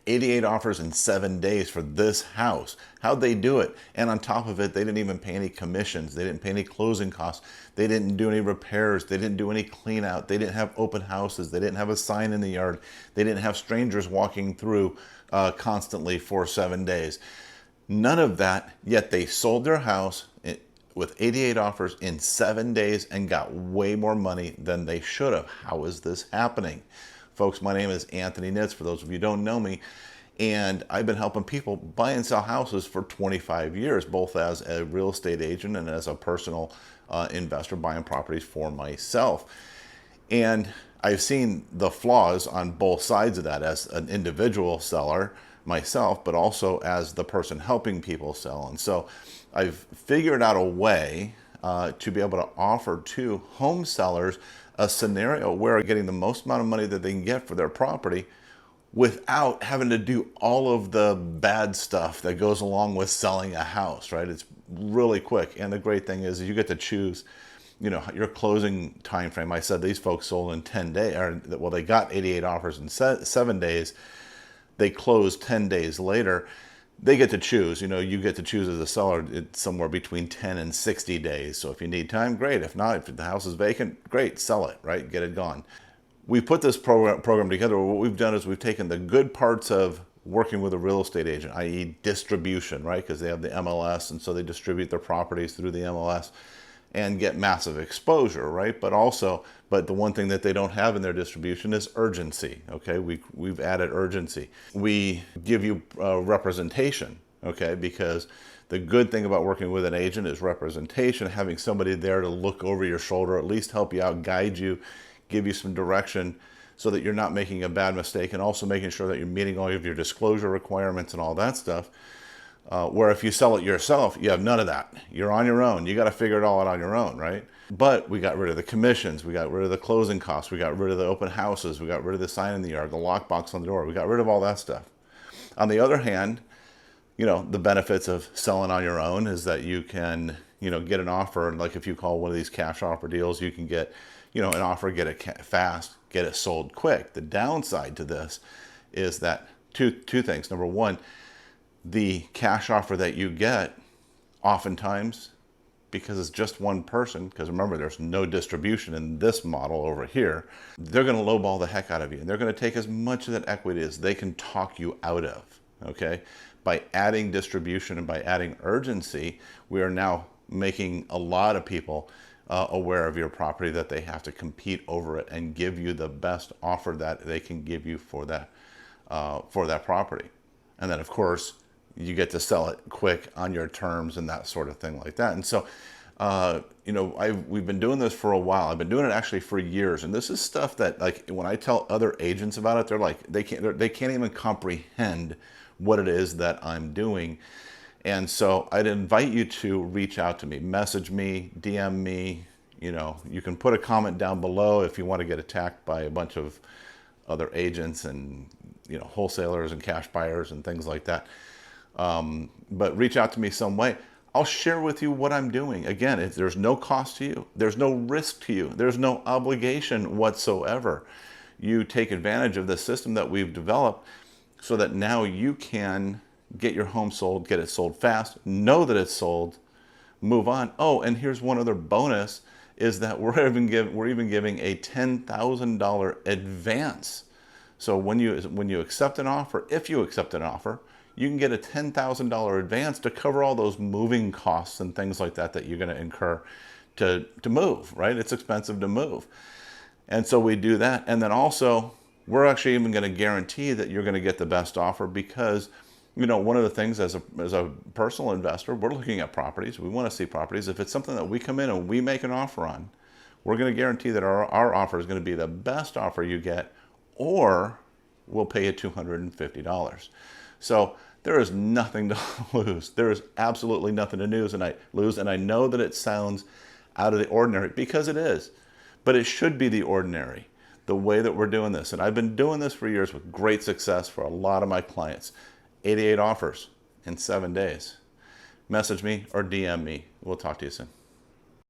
88 offers in 7 days for this house. How'd they do it? And on top of it, they didn't even pay any commissions. They didn't pay any closing costs. They didn't do any repairs. They didn't do any clean out. They didn't have open houses. They didn't have a sign in the yard. They didn't have strangers walking through constantly for 7 days. None of that, yet they sold their house with 88 offers in 7 days and got way more money than they should have. How is this happening? Folks, my name is Anthony Nitz, for those of you who don't know me, and I've been helping people buy and sell houses for 25 years, both as a real estate agent and as a personal investor buying properties for myself. And I've seen the flaws on both sides of that as an individual seller myself, but also as the person helping people sell. And so I've figured out a way to be able to offer to home sellers a scenario where they're getting the most amount of money that they can get for their property without having to do all of the bad stuff that goes along with selling a house, right? It's really quick. And the great thing is you get to choose, you know, your closing time frame. I said these folks sold in 10 days, or well, they got 88 offers in 7 days. They closed 10 days later. They get to choose, you know, you get to choose as a seller. It's somewhere between 10 and 60 days. So if you need time, great. If not, if the house is vacant, great, sell it, right? Get it gone. We put this program together. What we've done is we've taken the good parts of working with a real estate agent, i.e. distribution, right? Because they have the MLS, and so they distribute their properties through the MLS and get massive exposure, right? But the one thing that they don't have in their distribution is urgency, okay? We've added urgency. We give you representation, okay? Because the good thing about working with an agent is representation, having somebody there to look over your shoulder, at least help you out, guide you, give you some direction so that you're not making a bad mistake, and also making sure that you're meeting all of your disclosure requirements and all that stuff. Where if you sell it yourself, you have none of that. You're on your own. You got to figure it all out on your own, right? But we got rid of the commissions. We got rid of the closing costs. We got rid of the open houses. We got rid of the sign in the yard, the lockbox on the door. We got rid of all that stuff. On the other hand, you know, the benefits of selling on your own is that you can, you know, get an offer. And like if you call one of these cash offer deals, you can get, you know, an offer, get it fast, get it sold quick. The downside to this is that two things. Number one, the cash offer that you get, oftentimes, because it's just one person, because remember, there's no distribution in this model over here, they're going to lowball the heck out of you. And they're going to take as much of that equity as they can talk you out of, okay? By adding distribution and by adding urgency, we are now making a lot of people aware of your property, that they have to compete over it and give you the best offer that they can give you for that property. And then, of course, you get to sell it quick on your terms and that sort of thing like that. And so, you know, we've been doing this for a while. I've been doing it actually for years. And this is stuff that, like, when I tell other agents about it, they're like, they can't even comprehend what it is that I'm doing. And so I'd invite you to reach out to me, message me, DM me. You know, you can put a comment down below if you want to get attacked by a bunch of other agents and, you know, wholesalers and cash buyers and things like that. But reach out to me some way. I'll share with you what I'm doing. Again, there's no cost to you. There's no risk to you. There's no obligation whatsoever. You take advantage of the system that we've developed so that now you can get your home sold, get it sold fast, know that it's sold, move on. Oh, and here's one other bonus, is that we're even giving a $10,000 advance. So when you accept an offer, if you accept an offer, you can get a $10,000 advance to cover all those moving costs and things like that that you're going to incur to move, right? It's expensive to move. And so we do that. And then also, we're actually even going to guarantee that you're going to get the best offer, because, you know, one of the things as a personal investor, we're looking at properties. We want to see properties. If it's something that we come in and we make an offer on, we're going to guarantee that our offer is going to be the best offer you get, or we'll pay you $250. So there is nothing to lose. There is absolutely nothing to lose. And I know that it sounds out of the ordinary, because it is, but it should be the ordinary, the way that we're doing this. And I've been doing this for years with great success for a lot of my clients. 88 offers in 7 days. Message me or DM me. We'll talk to you soon.